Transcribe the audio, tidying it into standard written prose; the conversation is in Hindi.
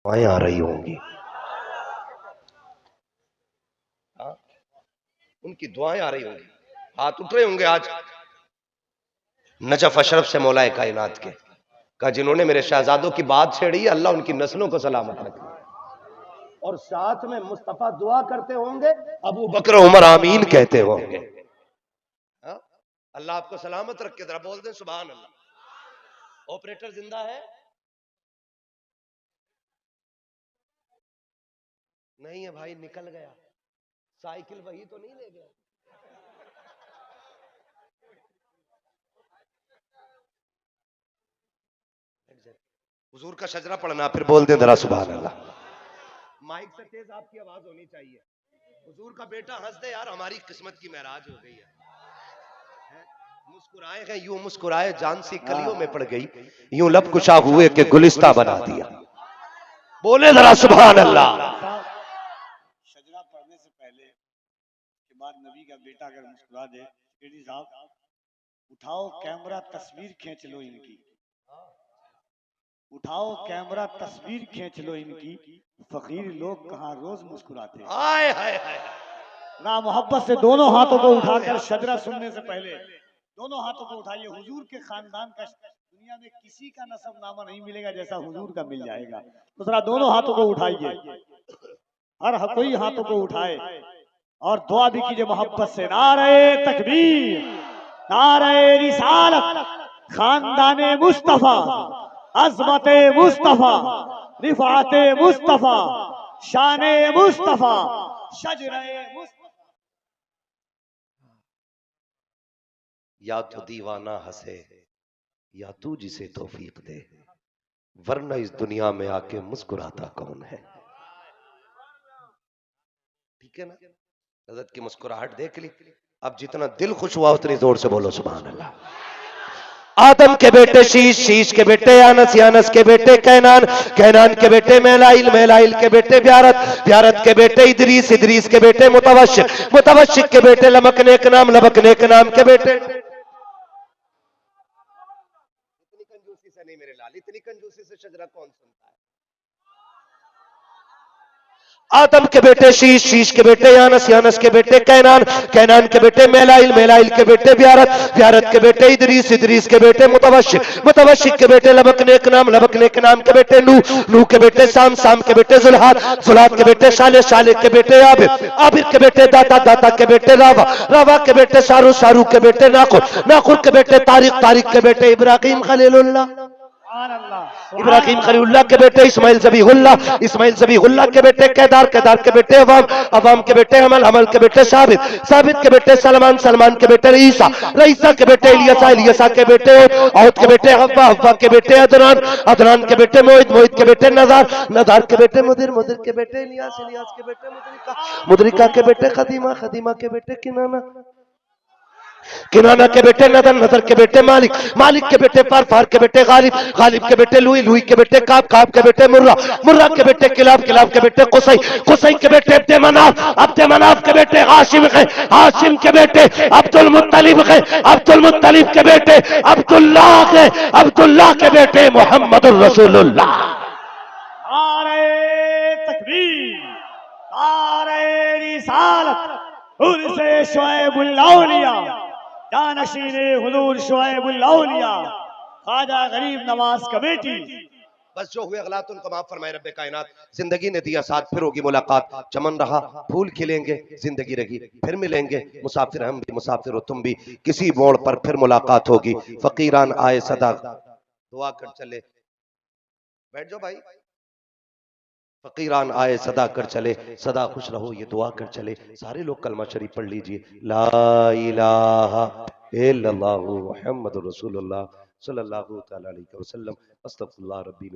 दुआएं आ रही होंगी। हाँ? उनकी दुआएं आ रही होंगी, हाथ उठ रहे होंगे आज नजफ अशरफ से मौलाए कायनात के, कहा जिन्होंने मेरे शहजादों की बात छेड़ी अल्लाह उनकी नस्लों को सलामत रखे। और साथ में मुस्तफा दुआ करते होंगे, अबू बकर उमर आमीन कहते होंगे। हाँ? अल्लाह आपको सलामत रखे, जरा बोल दें सुभान अल्लाह। ऑपरेटर जिंदा है? नहीं है भाई, निकल गया। साइकिल वही तो नहीं ले गया? हुजूर का शजरा पढ़ना, फिर बोल दें जरा सुभान अल्लाह। माइक से तेज आपकी आवाज होनी चाहिए। हुजूर का बेटा हंस दे यार, हमारी किस्मत की महराज हो गई है? मुस्कुराए हैं यूं मुस्कुराए जान सी कलियों में पड़ गई, यूं लब कुशा हुए कि गुलिस्ता बना दिया। बोले जरा सुभान अल्लाह। शजरा पढ़ने से पहले के बाद नबी का बेटा अगर मुस्कुरा दे, साहब उठाओ कैमरा तस्वीर खींच लो इनकी, उठाओ कैमरा तस्वीर खींच लो इनकी, फकीर लोग कहाँ रोज मुस्कुराते। हाय हाय हाय। ना मोहब्बत से दोनों हाथों को उठाकर शजरा सुनने से पहले दोनों हाथों को उठाइए। हुजूर के खानदान का दुनिया में किसी का नसबनामा नहीं मिलेगा जैसा हुजूर का मिल जाएगा। तो जरा दोनों हाथों को उठाइए, हर कोई हाथों को उठाए और दुआ भी कीजिए मोहब्बत से। नारे तकबीर, नारे रिसालत, खानदाने मुस्तफा, अज़मते मुस्तफा, रिफाते मुस्तफा, शाने मुस्तफा, शजरे मुस्तफा। या तो दीवाना हंसे या तू जिसे तौफीक दे, वरना इस दुनिया में आके मुस्कुराता कौन है। ठीक है ना? हज़रत की मुस्कुराहट देख ली, अब जितना दिल खुश हुआ उतनी जोर से बोलो सुभान अल्लाह। आदम के बेटे शीश, शीश के बेटे यानस, यानस के बेटे कैनान, कैनान के बेटे मेलाइल, मेलाइल के बेटे ब्यारत, ब्यारत के बेटे इदरीस, इदरीस के बेटे मुतवश्शिक, मुतवश्शिक के बेटे लबक नेक नाम, लबक नेक नाम के बेटे। इतनी कंजूसी से नहीं मेरे लाल, इतनी कंजूसी से शजरा कौन सुनता है? आदम के बेटे शीश, शीश के बेटे यानस, यानस के बेटे कैनान, कैनान के बेटे मेलाइल, मेलाइल के बेटे ब्यारत, ब्यारत के बेटे इदरीस, इदरीस के बेटे मुतवश्शिक, मुतवश्शिक के बेटे लबक नेक नाम, लबक नेक नाम के बेटे नूह, नूह के बेटे साम, साम के बेटे जुल्हाद, जुल्हाद के बेटे शाले, शाले के बेटे आबिर, आबिर के बेटे दाता, दाता के बेटे रावा, रावा के बेटे सारू, सारू के बेटे नाखुर, नाखुर के बेटे तारिक, तारिक के बेटे इब्राहिम खलीलुल्लाह, इब्राहिम खलीलुल्लाह के बेटे इस्माइल ज़बीहुल्लाह, इस्माइल ज़बीहुल्लाह के बेटे केदार, केदार के बेटे अवाम, अवाम के बेटे हमल, हमल के बेटे साबित, साबित के बेटे सलमान, सलमान के बेटे रईसा, रईसा के बेटे इलियासा, इलियासा के बेटे औद के बेटे हव्वा, हव्वा के बेटे अदनान, अदनान के बेटे मोहित, मोहित के बेटे नज़ार, नज़ार के बेटे मुदिर, मुदिर के बेटे इलियास, इलियास के बेटे मुदरिका, मुदरिका के बेटे खदीमा, खदीमा के बेटे किनाना, किनाना के बेटे नदर, नदर के बेटे मालिक, मालिक के बेटे फार, फार के बेटे गालिब, गालिब के बेटे लुई, लुई के बेटे काब, काब के बेटे मुर्रा, मुर्रा के बेटे किलाब, किलाब के बेटे कुसई, कुसई के बेटे अब्दे मनाफ, अब्दे मनाफ के बेटे हाशिम है, हाशिम के बेटे अब्दुल मुत्तलिब है, अब्दुल मुत्तलिब के बेटे अब्दुल्लाह है, अब्दुल्लाह के बेटे मोहम्मदुर रसूलुल्लाह। नारे तकबीर, नारे रिसालत, उर्से शुएबुल औलिया, जानशीने हुजूर शुएबुल औलिया, ख्वाजा गरीब नवाज कमेटी। बस जो हुए गलत उनको माफ फरमाए रब्बे कायनात। जिंदगी ने दिया साथ, फिर होगी मुलाकात, चमन रहा फूल खिलेंगे, जिंदगी रही फिर मिलेंगे, मुसाफिर हम भी मुसाफिर हो तुम भी, किसी मोड़ पर फिर मुलाकात होगी। फकीरान आए सदा दुआ कर चले, बैठ जाओ भाई। फकीरान आए सदा कर चले, सदा खुश रहो ये दुआ कर चले। सारे लोग कलमा शरीफ पढ़ लीजिए, ला इलाहा इल्लल्लाहु मुहम्मदुर रसूलुल्लाह सल्लल्लाहु तआला अलैहि वसल्लम, अस्तगफिरुल्लाह रब्बी।